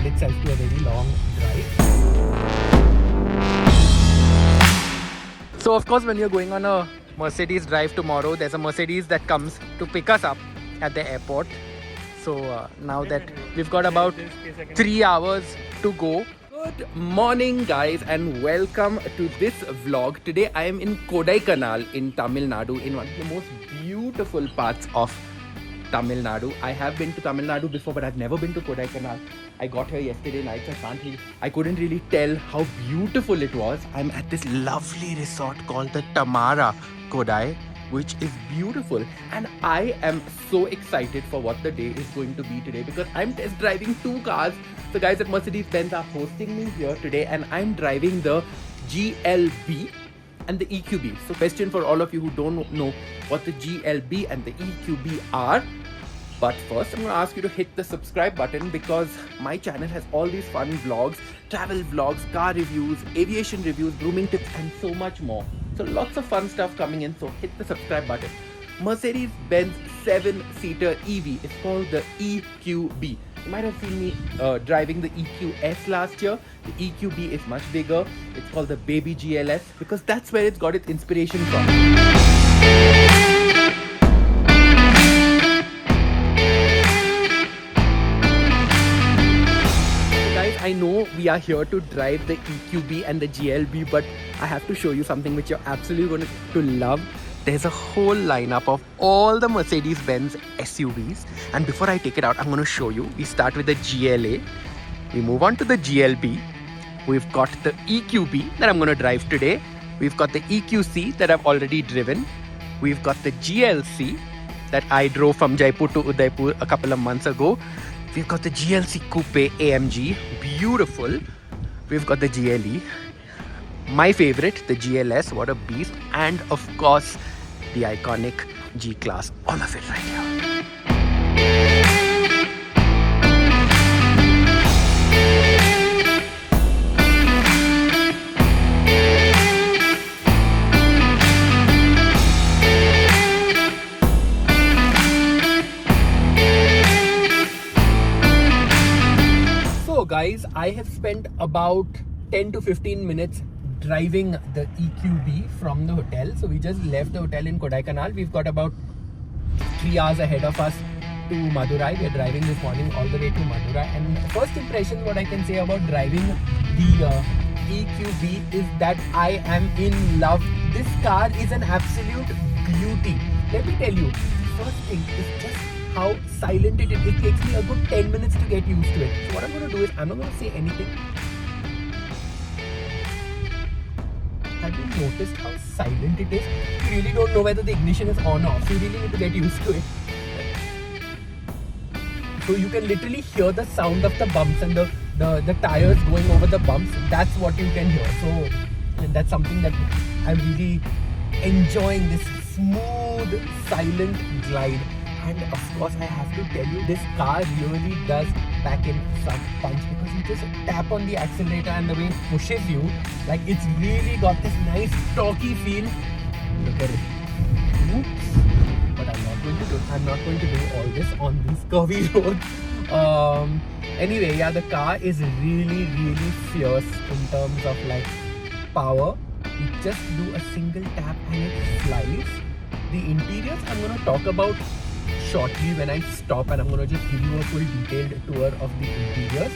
lend itself to a very long drive. So of course, when you're going on a Mercedes drive tomorrow, there's a Mercedes that comes to pick us up at the airport. So now that we've got about 3 hours to go. Good morning guys and welcome to this vlog. Today I am in Kodaikanal in Tamil Nadu, in one of the most beautiful parts of Tamil Nadu. I have been to Tamil Nadu before, but I've never been to Kodaikanal. I got here yesterday night, so I couldn't really tell how beautiful it was. I'm at this lovely resort called the Tamara Kodai, which is beautiful, and I am so excited for what the day is going to be today because I'm test driving 2 cars. The guys at Mercedes-Benz are hosting me here today, and I'm driving the GLB and the EQB. So question for all of you who don't know what the GLB and the EQB are. But first, I'm going to ask you to hit the subscribe button because my channel has all these fun vlogs, travel vlogs, car reviews, aviation reviews, grooming tips, and so much more. So lots of fun stuff coming in, so hit the subscribe button. Mercedes-Benz 7-seater EV is called the EQB. You might have seen me driving the EQS last year. The EQB is much bigger. It's called the baby GLS because that's where it's got its inspiration from. I know we are here to drive the EQB and the GLB, but I have to show you something which you're absolutely going to love. There's a whole lineup of all the Mercedes-Benz SUVs, and before I take it out, I'm going to show you. We start with the GLA, we move on to the GLB, we've got the EQB that I'm going to drive today, we've got the EQC that I've already driven, we've got the GLC that I drove from Jaipur to Udaipur a couple of months ago. We've got the GLC Coupe AMG, beautiful. We've got the GLE, my favorite, the GLS, what a beast. And of course, the iconic G-Class, all of it right here. Guys, I have spent about 10 to 15 minutes driving the EQB from the hotel. So we just left the hotel in Kodaikanal. We've got about 3 hours ahead of us to Madurai. We are driving this morning all the way to Madurai. And first impression, what I can say about driving the EQB is that I am in love. This car is an absolute beauty. Let me tell you, first thing is just how silent it is. It takes me a good 10 minutes to get used to it. So what I'm going to do is, I'm not going to say anything. Have you noticed how silent it is? You really don't know whether the ignition is on or off. So you really need to get used to it. So you can literally hear the sound of the bumps and the tires going over the bumps. That's what you can hear. So that's something that I'm really enjoying, this smooth, silent glide. And of course, I have to tell you, this car really does pack in some punch because you just tap on the accelerator and the way it pushes you, like it's really got this nice torquey feel. Look at it. Oops. But I'm not going to do all this on these curvy roads. Anyway, yeah, the car is really, really fierce in terms of like power. You just do a single tap and it flies. The interiors I'm going to talk about shortly when I stop, and I'm going to just give you a full detailed tour of the interiors.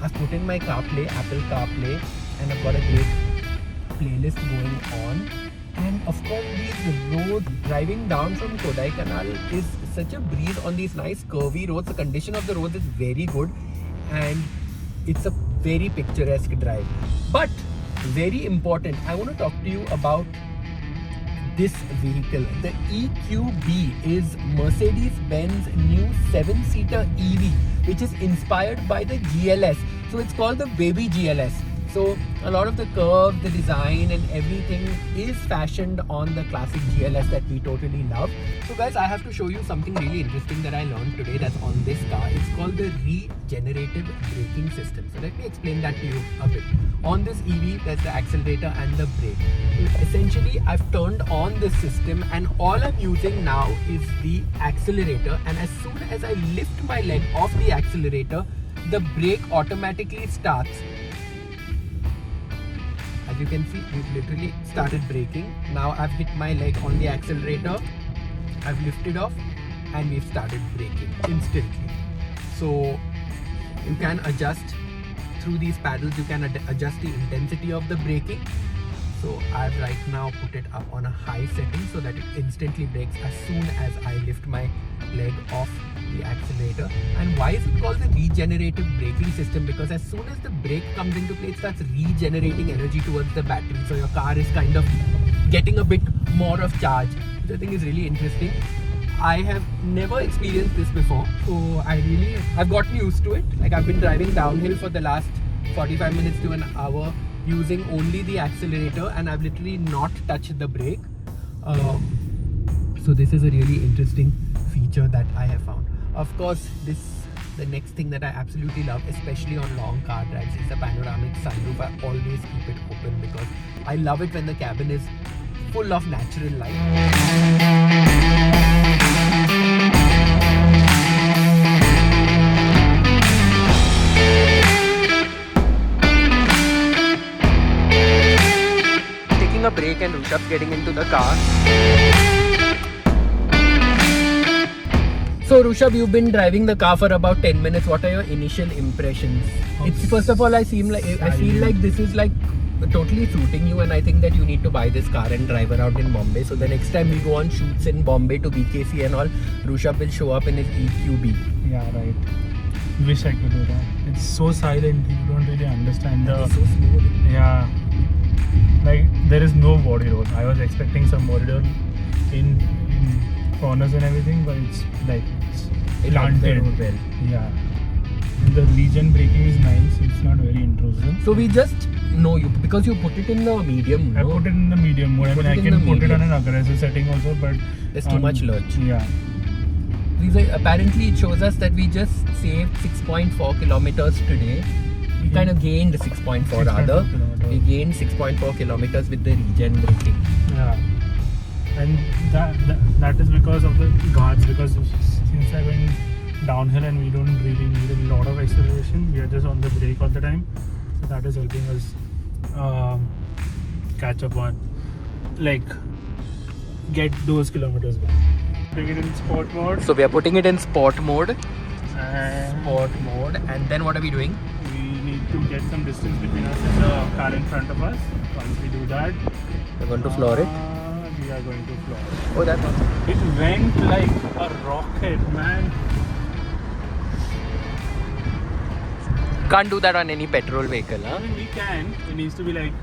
I've put in my CarPlay, Apple CarPlay, and I've got a great playlist going on. And of course, these roads, driving down from Kodaikanal is such a breeze on these nice curvy roads. The condition of the roads is very good and it's a very picturesque drive. But very important, I want to talk to you about this vehicle. The EQB is Mercedes-Benz new 7-seater EV, which is inspired by the GLS. So it's called the baby GLS. So a lot of the curve, the design and everything is fashioned on the classic GLS that we totally love. So guys, I have to show you something really interesting that I learned today that's on this car. It's called the regenerative braking system. So let me explain that to you a bit. On this EV, there's the accelerator and the brake. Essentially, I've turned on this system and all I'm using now is the accelerator, and as soon as I lift my leg off the accelerator, the brake automatically starts. As you can see, we've literally started braking. Now I've hit my leg on the accelerator, I've lifted off, and we've started braking instantly. So you can adjust through these paddles, you can adjust the intensity of the braking. So I've right now put it up on a high setting so that it instantly brakes as soon as I lift my leg off the accelerator. And why is it called the regenerative braking system? Because as soon as the brake comes into play, it starts regenerating energy towards the battery. So your car is kind of getting a bit more of charge, which I think is really interesting. I have never experienced this before, so I've gotten used to it. Like, I've been driving downhill for the last 45 minutes to an hour using only the accelerator, and I've literally not touched the brake. So this is a really interesting feature that I have found. Of course, the next thing that I absolutely love, especially on long car drives, is the panoramic sunroof. I always keep it open because I love it when the cabin is full of natural light. A break and Rishabh getting into the car. So Rishabh, you've been driving the car for about 10 minutes. What are your initial impressions? First of all, I feel like this is like totally suiting you, and I think that you need to buy this car and drive around in Bombay. So the next time we go on shoots in Bombay to BKC and all, Rishabh will show up in his EQB. Yeah, right. Wish I could do that. It's so silent, you don't really understand It's so smooth. Yeah. Like, there is no body roll. I was expecting some body roll in corners and everything, but it's like planted well. Yeah. And the regen braking is nice. It's not very intrusive. So we just know you because you put it in the medium. I put it in the medium mode. I mean, I can put it on an aggressive setting also, but there's too much lurch. Yeah. Apparently, it shows us that we just saved 6.4 kilometers today. We kind of gained 6.4 rather. We gained 6.4 kilometers with the regen braking. Yeah. And that is because of the guards, because since I went downhill and we don't really need a lot of acceleration, we are just on the brake all the time. So that is helping us catch up on, like, get those kilometers back. Putting it in sport mode. So we are putting it in sport mode. And then what are we doing? We need to get some distance between us and the car in front of us. Once we do that, we're going to floor it. We are going to floor it. Oh, that's awesome. It went like a rocket, man. Can't do that on any petrol vehicle, huh? I mean, we can. It needs to be like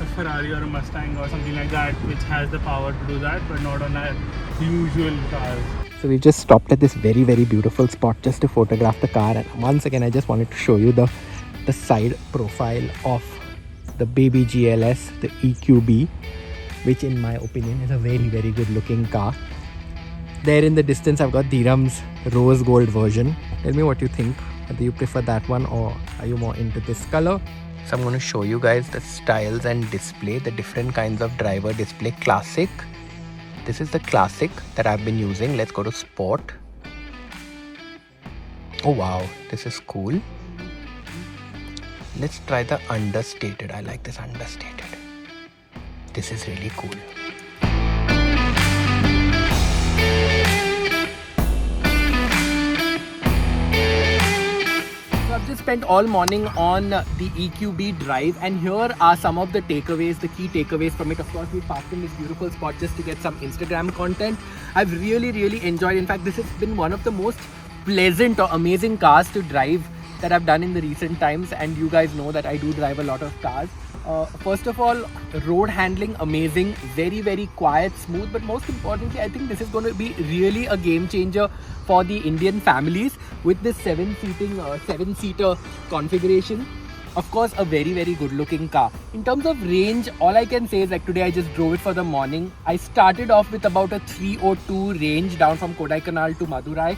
a Ferrari or a Mustang or something like that, which has the power to do that, but not on our usual cars. So we've just stopped at this very, very beautiful spot just to photograph the car, and once again I just wanted to show you the side profile of the baby GLS, the EQB, which in my opinion is a very, very good looking car. There in the distance I've got Dhiram's rose gold version. Tell me what you think. Do you prefer that one or are you more into this color? So I'm going to show you guys the styles and display, the different kinds of driver display. Classic. This is the classic that I've been using. Let's go to sport. Oh wow, this is cool. Let's try the understated. I like this understated. This is really cool. So I've just spent all morning on the EQB Drive, and here are some of the takeaways, the key takeaways from it. Of course, we parked in this beautiful spot just to get some Instagram content. I've really, really enjoyed. In fact, this has been one of the most pleasant or amazing cars to drive that I've done in the recent times, and you guys know that I do drive a lot of cars. First of all, road handling amazing, very, very quiet, smooth, but most importantly, I think this is going to be really a game changer for the Indian families with this seven-seater configuration. Of course, a very, very good looking car. In terms of range, all I can say is like today I just drove it for the morning. I started off with about a 302 range down from Kodaikanal to Madurai.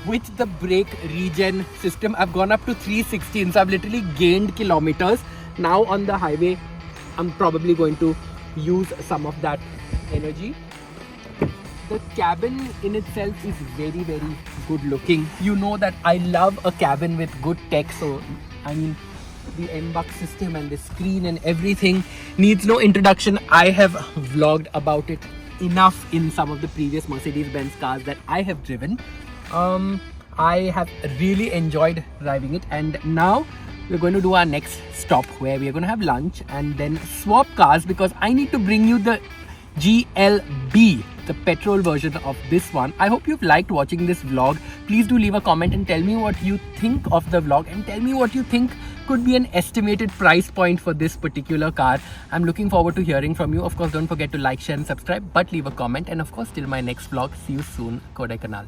With the brake regen system, I've gone up to 316, so I've literally gained kilometers. Now on the highway, I'm probably going to use some of that energy. The cabin in itself is very, very good looking. You know that I love a cabin with good tech, so I mean the MBUX system and the screen and everything needs no introduction. I have vlogged about it enough in some of the previous Mercedes-Benz cars that I have driven. I have really enjoyed driving it, and now we're going to do our next stop where we are going to have lunch and then swap cars, because I need to bring you the GLB, the petrol version of this one. I hope you've liked watching this vlog. Please do leave a comment and tell me what you think of the vlog, and tell me what you think could be an estimated price point for this particular car. I'm looking forward to hearing from you. Of course, don't forget to like, share and subscribe, but leave a comment. And of course, till my next vlog, see you soon. Kodaikanal.